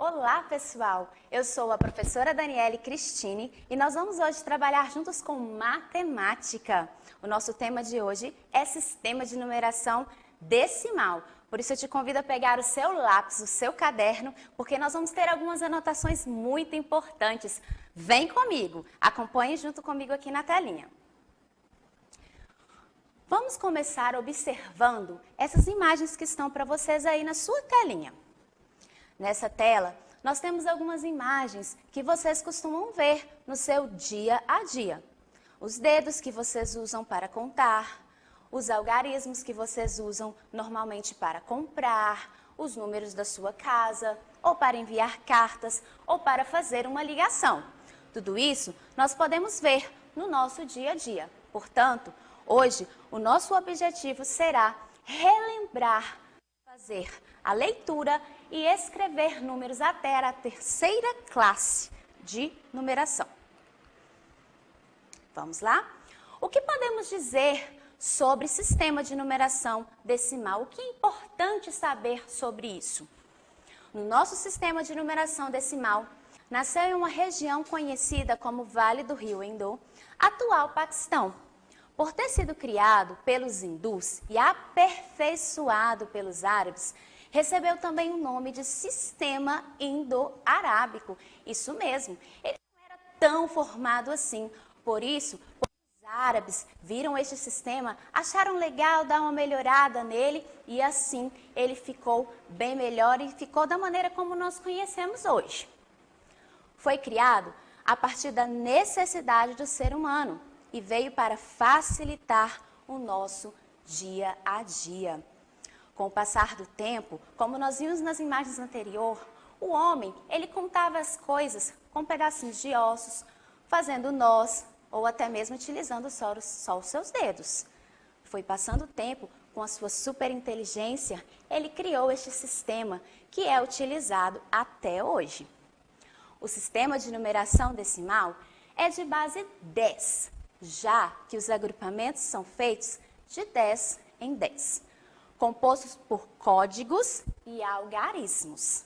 Olá, pessoal! Eu sou a professora Daniele Cristine e nós vamos hoje trabalhar juntos com matemática. O nosso tema de hoje é sistema de numeração decimal. Por isso eu te convido a pegar o seu lápis, o seu caderno, porque nós vamos ter algumas anotações muito importantes. Vem comigo, acompanhe junto comigo aqui na telinha. Vamos começar observando essas imagens que estão para vocês aí na sua telinha. Nessa tela, nós temos algumas imagens que vocês costumam ver no seu dia a dia. Os dedos que vocês usam para contar, os algarismos que vocês usam normalmente para comprar, os números da sua casa, ou para enviar cartas, ou para fazer uma ligação. Tudo isso nós podemos ver no nosso dia a dia. Portanto, hoje o nosso objetivo será relembrar, fazer a leitura e escrever números até a terceira classe de numeração. Vamos lá? O que podemos dizer sobre sistema de numeração decimal? O que é importante saber sobre isso? No nosso sistema de numeração decimal, nasceu em uma região conhecida como Vale do Rio Indo, atual Paquistão. Por ter sido criado pelos hindus e aperfeiçoado pelos árabes, recebeu também o nome de Sistema Indo-Arábico. Isso mesmo, ele não era tão formado assim. Por isso, os árabes viram este sistema, acharam legal dar uma melhorada nele e assim ele ficou bem melhor e ficou da maneira como nós conhecemos hoje. Foi criado a partir da necessidade do ser humano e veio para facilitar o nosso dia a dia. Com o passar do tempo, como nós vimos nas imagens anteriores, o homem, ele contava as coisas com pedacinhos de ossos, fazendo nós, ou até mesmo utilizando só os seus dedos. Foi passando o tempo, com a sua superinteligência, ele criou este sistema que é utilizado até hoje. O sistema de numeração decimal é de base 10, já que os agrupamentos são feitos de 10 em 10. Compostos por códigos e algarismos.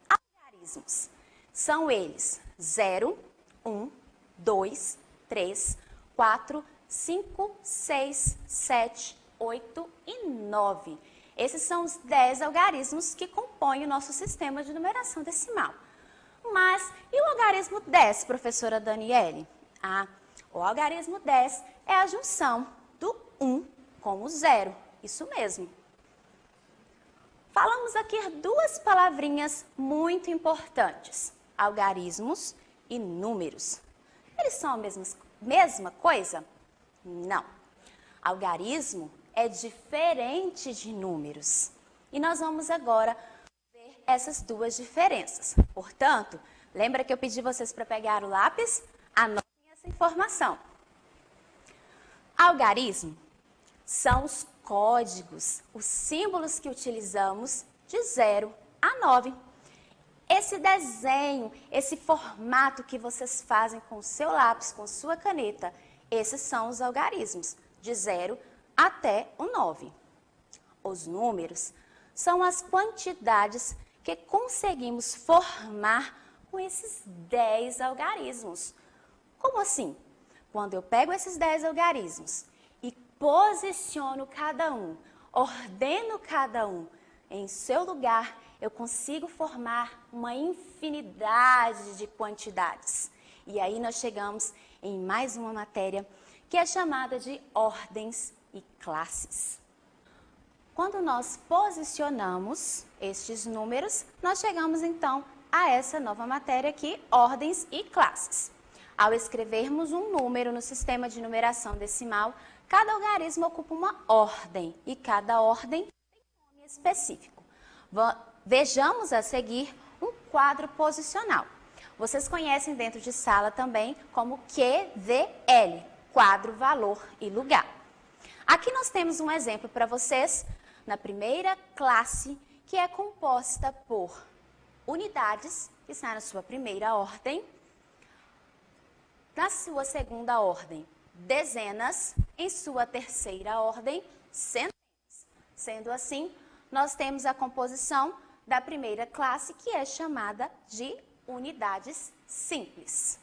Algarismos são eles 0, 1, 2, 3, 4, 5, 6, 7, 8 e 9. Esses são os 10 algarismos que compõem o nosso sistema de numeração decimal. Mas e o algarismo 10, professora Daniele? O algarismo 10 é a junção do 1 com o 0. Isso mesmo. Falamos aqui duas palavrinhas muito importantes, algarismos e números. Eles são a mesma coisa? Não. Algarismo é diferente de números. E nós vamos agora ver essas duas diferenças. Portanto, lembra que eu pedi vocês para pegar o lápis? Anotem essa informação. Algarismo são os códigos, os símbolos que utilizamos de 0 a 9. Esse desenho, esse formato que vocês fazem com o seu lápis, com sua caneta, esses são os algarismos, de 0 até o 9. Os números são as quantidades que conseguimos formar com esses 10 algarismos. Como assim? Quando eu pego esses 10 algarismos e posiciono cada um, ordeno cada um em seu lugar, eu consigo formar uma infinidade de quantidades. E aí nós chegamos em mais uma matéria que é chamada de ordens e classes. Quando nós posicionamos estes números, nós chegamos então a essa nova matéria aqui, ordens e classes. Ao escrevermos um número no sistema de numeração decimal, cada algarismo ocupa uma ordem e cada ordem tem um nome específico. Vejamos a seguir um quadro posicional. Vocês conhecem dentro de sala também como QVL, quadro, valor e lugar. Aqui nós temos um exemplo para vocês na primeira classe, que é composta por unidades, que está na sua primeira ordem, na sua segunda ordem, dezenas, em sua terceira ordem, centenas. Sendo assim, nós temos a composição da primeira classe, que é chamada de unidades simples.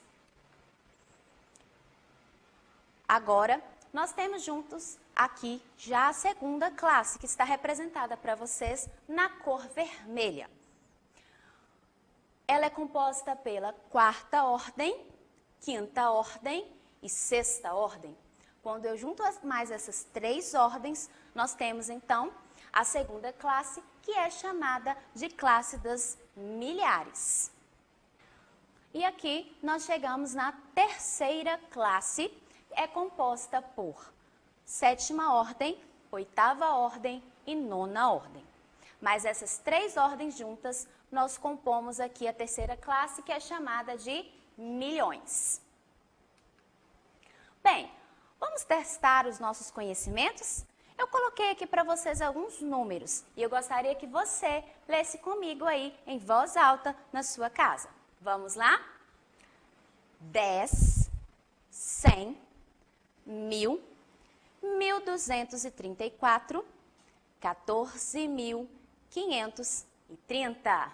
Agora, nós temos juntos aqui já a segunda classe, que está representada para vocês na cor vermelha. Ela é composta pela quarta ordem, quinta ordem e sexta ordem. Quando eu junto mais essas três ordens, nós temos então a segunda classe, que é chamada de classe das milhares. E aqui nós chegamos na terceira classe, é composta por sétima ordem, oitava ordem e nona ordem. Mas essas três ordens juntas, nós compomos aqui a terceira classe, que é chamada de milhões. Bem, vamos testar os nossos conhecimentos? Eu coloquei aqui para vocês alguns números e eu gostaria que você lesse comigo aí em voz alta na sua casa. Vamos lá? 10, 100, 1000, 1234, 14.530.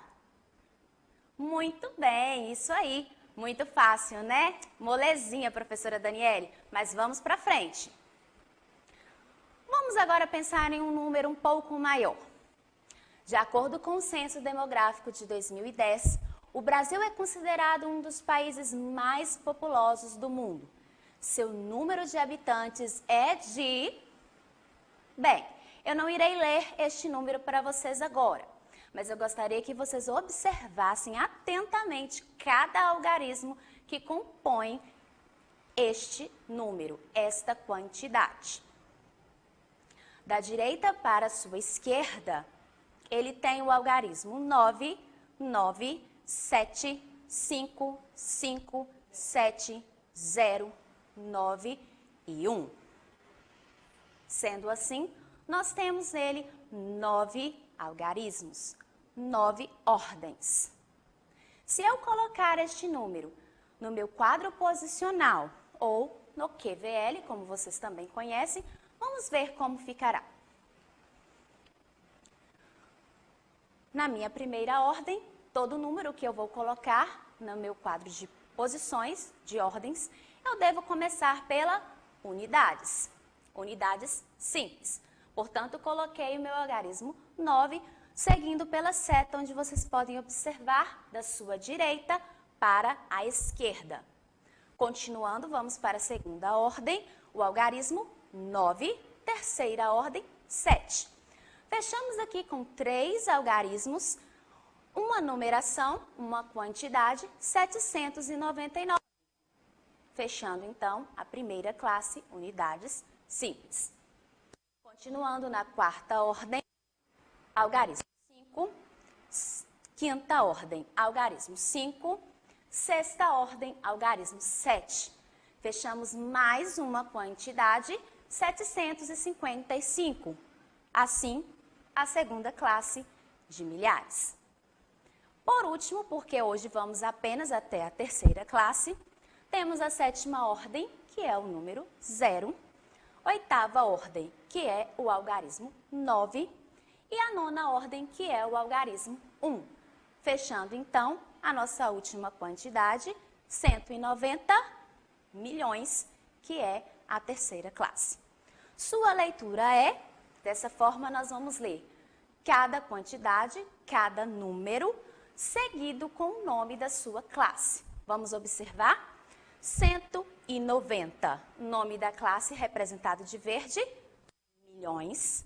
Muito bem, isso aí. Muito fácil, né? Molezinha, professora Daniele. Mas vamos para frente. Vamos agora pensar em um número um pouco maior. De acordo com o Censo Demográfico de 2010, o Brasil é considerado um dos países mais populosos do mundo. Seu número de habitantes é de... Bem, eu não irei ler este número para vocês agora, mas eu gostaria que vocês observassem atentamente cada algarismo que compõe este número, esta quantidade. Da direita para a sua esquerda, ele tem o algarismo 9, 9, 7, 5, 5, 7, 0, 9 e 1. Sendo assim, nós temos nele 9 algarismos, 9 ordens. Se eu colocar este número no meu quadro posicional ou no QVL, como vocês também conhecem, vamos ver como ficará. Na minha primeira ordem, todo número que eu vou colocar no meu quadro de posições, de ordens, eu devo começar pela unidades. Unidades simples. Portanto, coloquei o meu algarismo 9, seguindo pela seta, onde vocês podem observar da sua direita para a esquerda. Continuando, vamos para a segunda ordem, o algarismo 9, terceira ordem, 7. Fechamos aqui com 3 algarismos, uma numeração, uma quantidade, 799. Fechando, então, a primeira classe, unidades simples. Continuando na quarta ordem, algarismo 5, quinta ordem, algarismo 5, sexta ordem, algarismo 7. Fechamos mais uma quantidade, 755. Assim, a segunda classe de milhares. Por último, porque hoje vamos apenas até a terceira classe, temos a sétima ordem, que é o número 0, oitava ordem, que é o algarismo 9, e a nona ordem, que é o algarismo 1. Fechando, então, a nossa última quantidade, 190 milhões, que é a terceira classe. Sua leitura é, dessa forma nós vamos ler cada quantidade, cada número, seguido com o nome da sua classe. Vamos observar? 190, nome da classe representado de verde, milhões.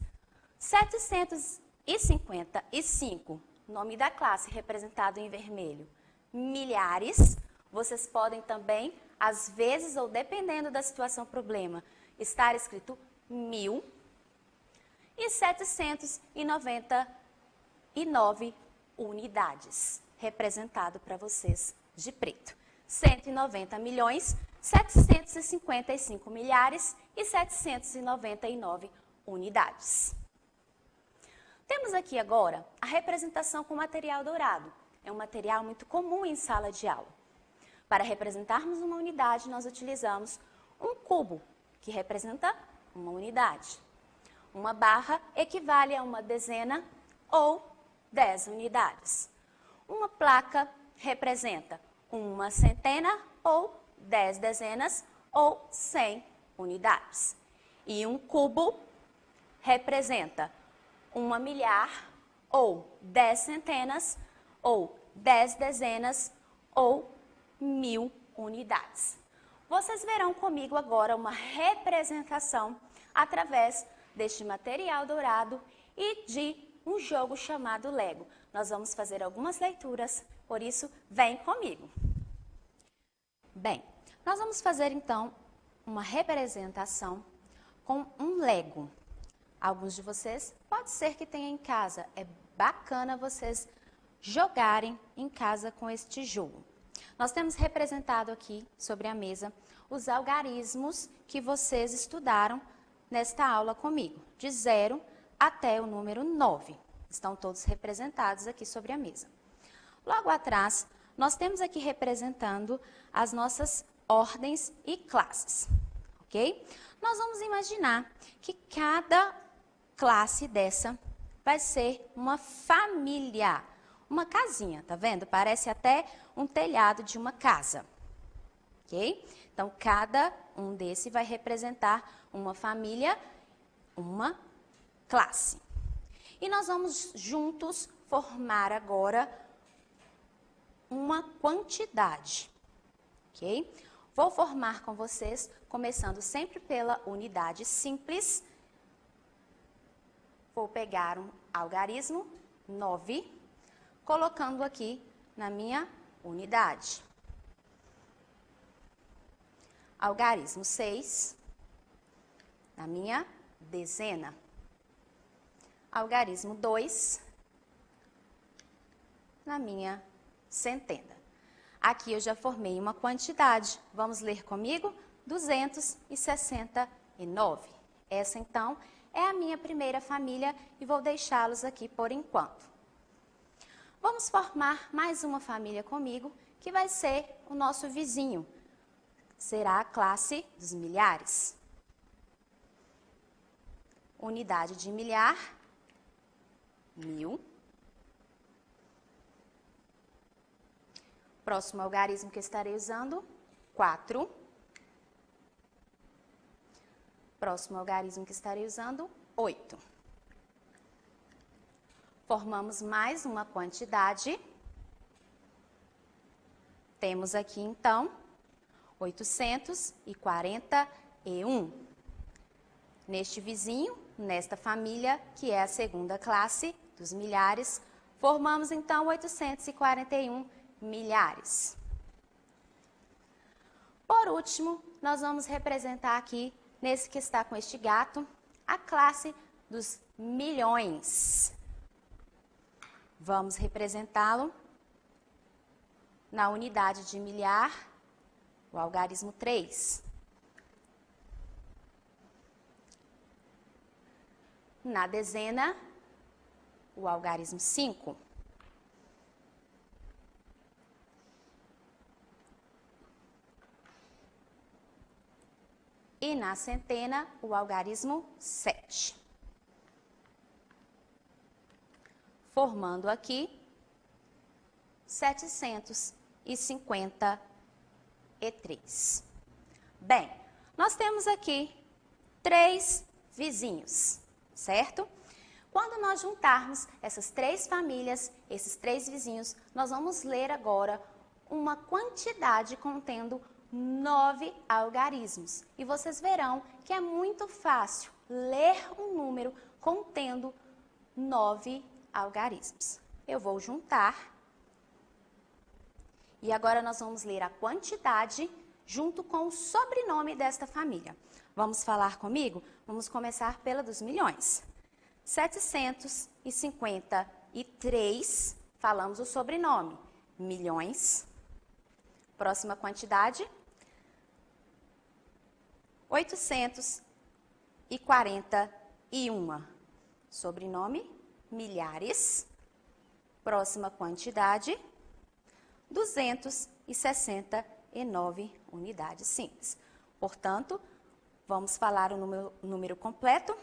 755, nome da classe representado em vermelho, milhares. Vocês podem também, às vezes ou dependendo da situação problema, estar escrito 1000. E 799 unidades, representado para vocês de preto. 190 milhões, 755 milhares e 799 unidades. Temos aqui agora a representação com material dourado. É um material muito comum em sala de aula. Para representarmos uma unidade, nós utilizamos um cubo, que representa uma unidade. Uma barra equivale a uma dezena ou 10 unidades. Uma placa representa uma centena ou 10 dezenas ou 100 unidades. E um cubo representa uma milhar ou 10 centenas ou 10 dezenas ou 1000 unidades. Vocês verão comigo agora uma representação através deste material dourado e de um jogo chamado Lego. Nós vamos fazer algumas leituras, por isso, vem comigo. Bem, nós vamos fazer então uma representação com um Lego. Alguns de vocês, pode ser que tenham em casa. É bacana vocês jogarem em casa com este jogo. Nós temos representado aqui sobre a mesa os algarismos que vocês estudaram nesta aula comigo, de 0 até o número 9. Estão todos representados aqui sobre a mesa. Logo atrás, nós temos aqui representando as nossas ordens e classes, ok? Nós vamos imaginar que cada classe dessa vai ser uma família, uma casinha, tá vendo? Parece até um telhado de uma casa, ok? Então, cada um desse vai representar uma família, uma classe. E nós vamos juntos formar agora uma quantidade, ok? Vou formar com vocês, começando sempre pela unidade simples. Vou pegar um algarismo 9, colocando aqui na minha unidade. Algarismo 6, na minha dezena. Algarismo 2, na minha centena. Aqui eu já formei uma quantidade. Vamos ler comigo? 269. Essa, então, é a minha primeira família e vou deixá-los aqui por enquanto. Vamos formar mais uma família comigo, que vai ser o nosso vizinho. Será a classe dos milhares. Unidade de milhar, 1000. Próximo algarismo que estarei usando, 4. Próximo algarismo que estarei usando, 8. Formamos mais uma quantidade. Temos aqui, então, 841. Neste vizinho, nesta família, que é a segunda classe dos milhares, formamos, então, 841 milhares. Por último, nós vamos representar aqui, nesse que está com este gato, a classe dos milhões. Vamos representá-lo na unidade de milhar, o algarismo 3. Na dezena, o algarismo 5. E na centena, o algarismo 7. Formando aqui 753. Bem, nós temos aqui 3 vizinhos, certo? Quando nós juntarmos essas 3 famílias, esses 3 vizinhos, nós vamos ler agora uma quantidade contendo 9 algarismos. E vocês verão que é muito fácil ler um número contendo 9 algarismos. Eu vou juntar. E agora nós vamos ler a quantidade junto com o sobrenome desta família. Vamos falar comigo? Vamos começar pela dos milhões. 753, falamos o sobrenome, milhões. Próxima quantidade, 841, sobrenome, milhares. Próxima quantidade, 269 unidades simples. Portanto, vamos falar o número completo,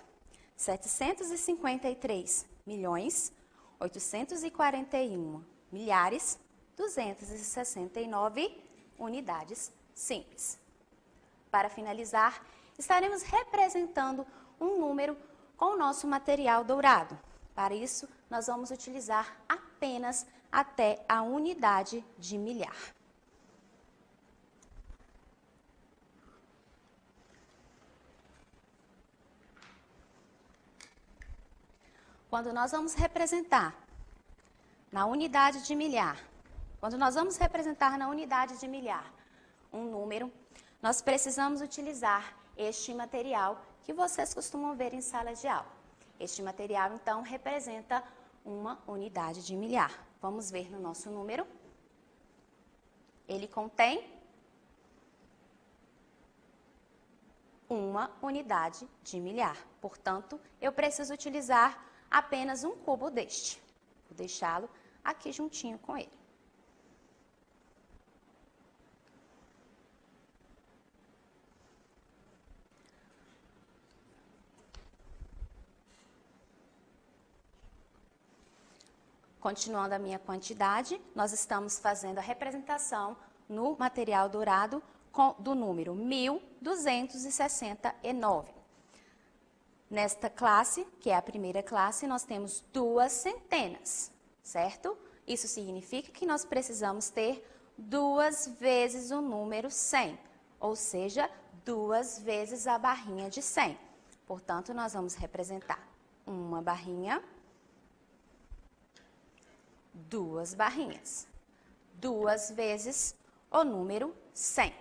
753 milhões, 841.269 unidades simples. Para finalizar, estaremos representando um número com o nosso material dourado. Para isso, nós vamos utilizar apenas até a unidade de milhar. Quando nós vamos representar na unidade de milhar, um número, nós precisamos utilizar este material que vocês costumam ver em sala de aula. Este material, então, representa uma unidade de milhar. Vamos ver no nosso número. Ele contém uma unidade de milhar. Portanto, eu preciso utilizar apenas um cubo deste. Vou deixá-lo aqui juntinho com ele. Continuando a minha quantidade, nós estamos fazendo a representação no material dourado do número 1269. Nesta classe, que é a primeira classe, nós temos 2 centenas, certo? Isso significa que nós precisamos ter 2 vezes o número 100, ou seja, 2 vezes a barrinha de 100. Portanto, nós vamos representar uma barrinha, 2 barrinhas, 2 vezes o número 100.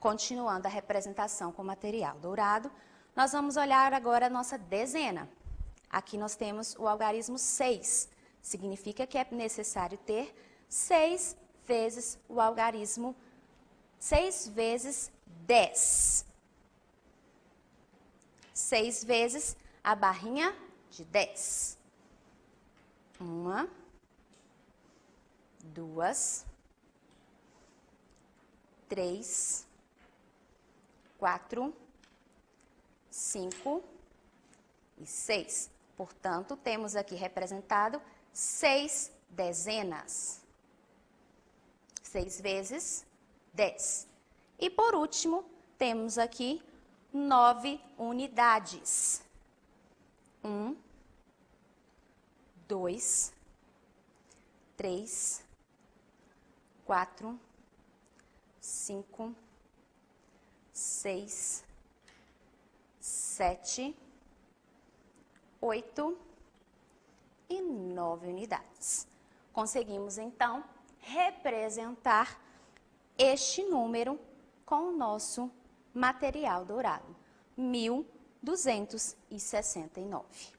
Continuando a representação com material dourado, nós vamos olhar agora a nossa dezena. Aqui nós temos o algarismo 6. Significa que é necessário ter 6 vezes o algarismo, 6 vezes 10. 6 vezes a barrinha de 10. 1, 2, 3, 4, 5 e 6. Portanto, temos aqui representado 6 dezenas. 6 vezes 10. E por último, temos aqui 9 unidades. 1, 2, 3, 4, 5, 6, 7, 8 e 9 unidades. Conseguimos, então, representar este número com o nosso material dourado, 1269.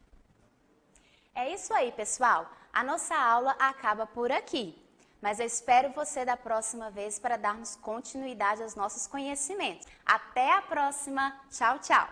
É isso aí, pessoal. A nossa aula acaba por aqui, mas eu espero você da próxima vez para darmos continuidade aos nossos conhecimentos. Até a próxima. Tchau, tchau.